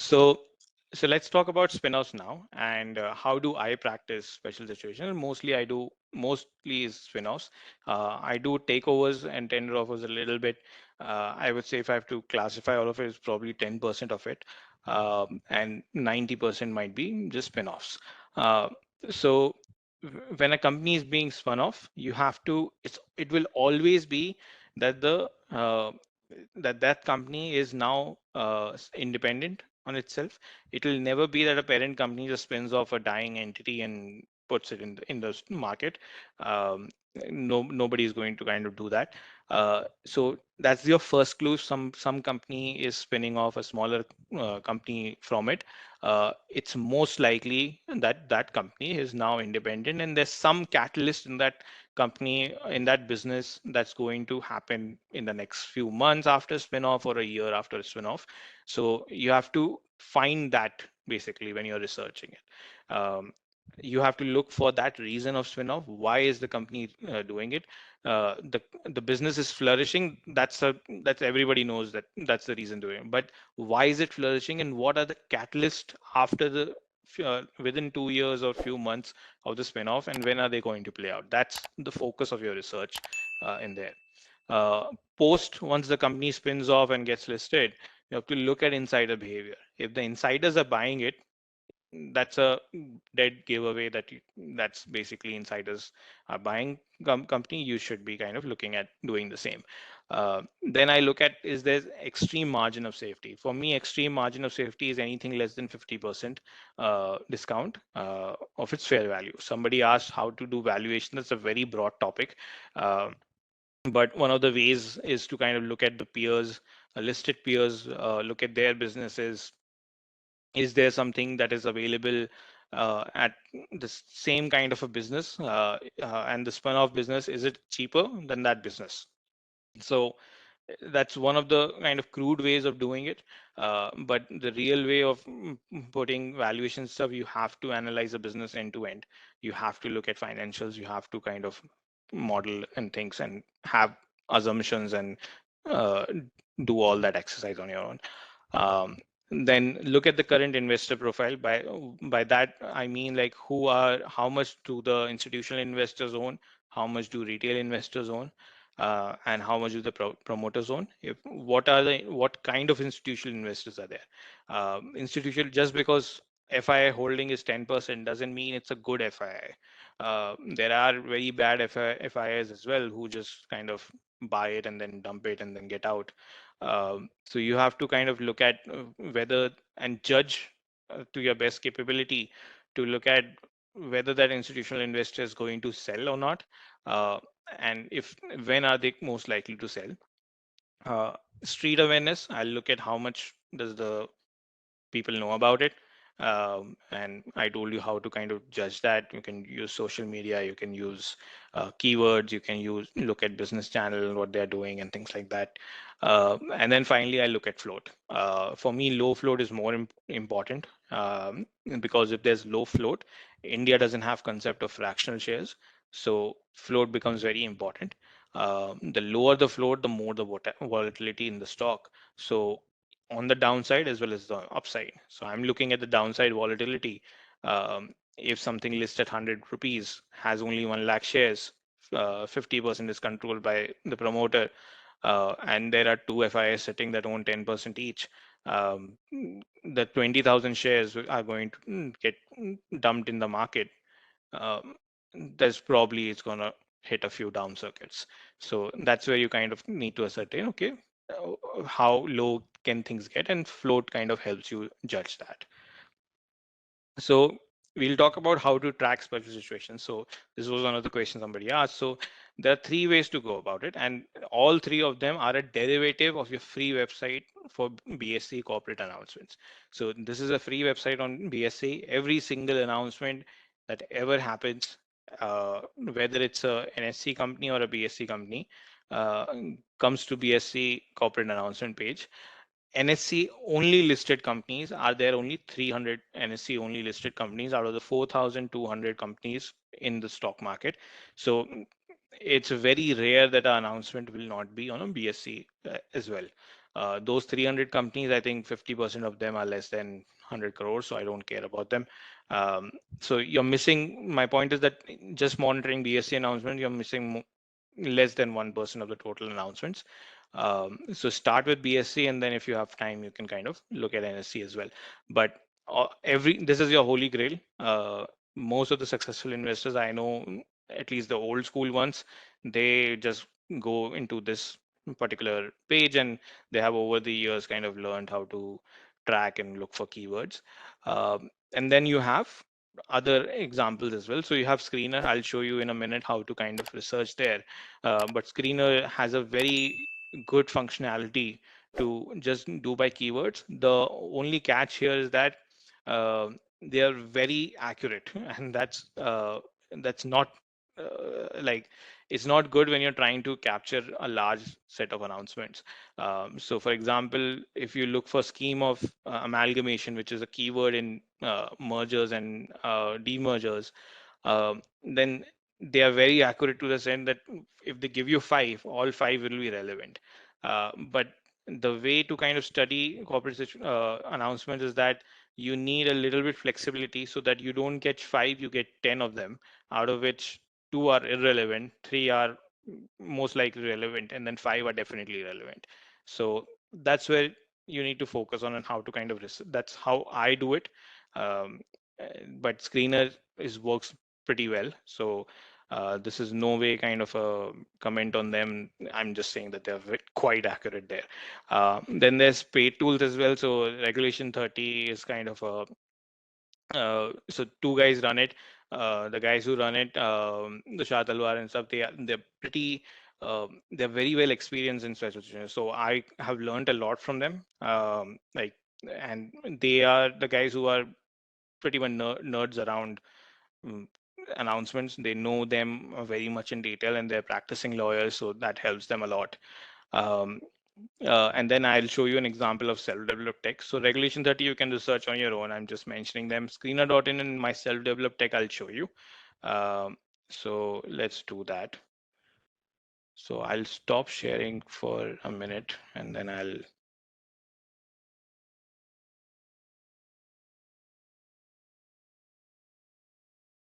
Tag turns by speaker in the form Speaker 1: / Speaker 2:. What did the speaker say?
Speaker 1: So, so let's talk about spin-offs now, and how do I practice special situations? Mostly is spin-offs. I do takeovers and tender offers a little bit. I would say if I have to classify all of it, it's probably 10% of it, and 90% might be just spin-offs. Uh, so when a company is being spun off, you have to. It will always be that that company is now independent on itself. It will never be that a parent company just spins off a dying entity and puts it in the market. Um, Nobody is going to kind of do that. So that's your first clue. Some company is spinning off a smaller company from it. It's most likely that that company is now independent, and there's some catalyst in that company, in that business, that's going to happen in the next few months after spin-off or a year after spin-off. So you have to find that basically when you're researching it. You have to look for that reason of spin-off. Why is the company doing it? The business is flourishing. That's everybody knows that that's the reason doing it. But why is it flourishing, and what are the catalysts after the within 2 years or few months of the spin-off, and when are they going to play out? That's the focus of your research in there. Uh, Post, once the company spins off and gets listed, you have to look at insider behavior. If the insiders are buying it, that's a dead giveaway that that's basically insiders are buying company. You should be kind of looking at doing the same. Then I look at, is there extreme margin of safety? For me, extreme margin of safety is anything less than 50% discount of its fair value. Somebody asked how to do valuation. That's a very broad topic. Uh, but one of the ways is to kind of look at the peers, listed peers, look at their businesses. Is there something that is available at the same kind of a business, and the spun-off business, is it cheaper than that business? So that's one of the kind of crude ways of doing it. But the real way of putting valuation stuff, you have to analyze the business end to end. You have to look at financials. You have to kind of model and things and have assumptions and uh, do all that exercise on your own. Um, then look at the current investor profile. By that I mean, like, how much do the institutional investors own, how much do retail investors own, and how much do the promoters own? If what kind of institutional investors are there? Institutional, just because FII holding is 10% doesn't mean it's a good FII. There are very bad FIIs as well, who just kind of buy it and then dump it and then get out. So you have to kind of look at whether and judge to your best capability to look at whether that institutional investor is going to sell or not, uh, and if when are they most likely to sell. Uh, Street awareness, I'll look at how much does the people know about it. And I told you how to kind of judge that. You can use social media, you can use keywords, you can use look at business channel, what they're doing, and things like that. And then finally, I look at float. For me, low float is more important, because if there's low float, India doesn't have concept of fractional shares, so float becomes very important. The lower the float, the more the volatility in the stock. So on the downside as well as the upside. So I'm looking at the downside volatility. If something listed 100 rupees has only 1 lakh shares, 50% is controlled by the promoter, and there are two FIs sitting that own 10% each. The 20,000 shares are going to get dumped in the market. um, there's probably it's going to hit a few down circuits. So that's where you kind of need to ascertain, okay, how low can things get, and float kind of helps you judge that. So we'll talk about how to track special situations. So this was one of the questions somebody asked. So there are three ways to go about it, and all three of them are a derivative of your free website for BSc corporate announcements. So this is a free website on BSc. Every single announcement that ever happens, whether it's a NSC company or a BSc company, uh, comes to BSc corporate announcement page. NSC only listed companies, are there only 300 NSC only listed companies out of the 4,200 companies in the stock market. So it's very rare that an announcement will not be on a BSc as well. Those 300 companies, I think 50% of them are less than 100 crores, so I don't care about them. Um, so you're missing. My point is that just monitoring BSE announcements, you're missing less than 1% of the total announcements. So start with BSC, and then if you have time, you can kind of look at NSC as well. But every this is your holy grail. Most of the successful investors I know, at least the old school ones, they just go into this particular page, and they have over the years kind of learned how to track and look for keywords. And then you have other examples as well. So you have Screener. I'll show you in a minute how to kind of research there. But Screener has a very good functionality to just do by keywords. The only catch here is that uh, they are very accurate, and that's not like it's not good when you're trying to capture a large set of announcements. So, for example, if you look for scheme of amalgamation, which is a keyword in mergers and demergers, then they are very accurate to the sense that if they give you five, all five will be relevant. But the way to kind of study corporate announcements is that you need a little bit flexibility so that you don't get five, you get 10 of them, out of which two are irrelevant, three are most likely relevant, and then five are definitely relevant. So that's where you need to focus on and how to kind of that's how I do it. Um, but Screener is works pretty well. So this is no way kind of a comment on them. I'm just saying that they're quite accurate there. Then there's paid tools as well. So Regulation 30 is kind of a so two guys run it. The guys who run it, the Shah Talwar and stuff, they're pretty they're very well experienced in such situations. So I have learned a lot from them. And they are the guys who are pretty much nerds around mm, announcements. They know them very much in detail, and they're practicing lawyers, so that helps them a lot. Um, and then I'll show you an example of self-developed text. So Regulation 30, you can research on your own. I'm just mentioning them. Screener.in and my self-developed tech, I'll show you. So let's do that. So I'll stop sharing for a minute, and then I'll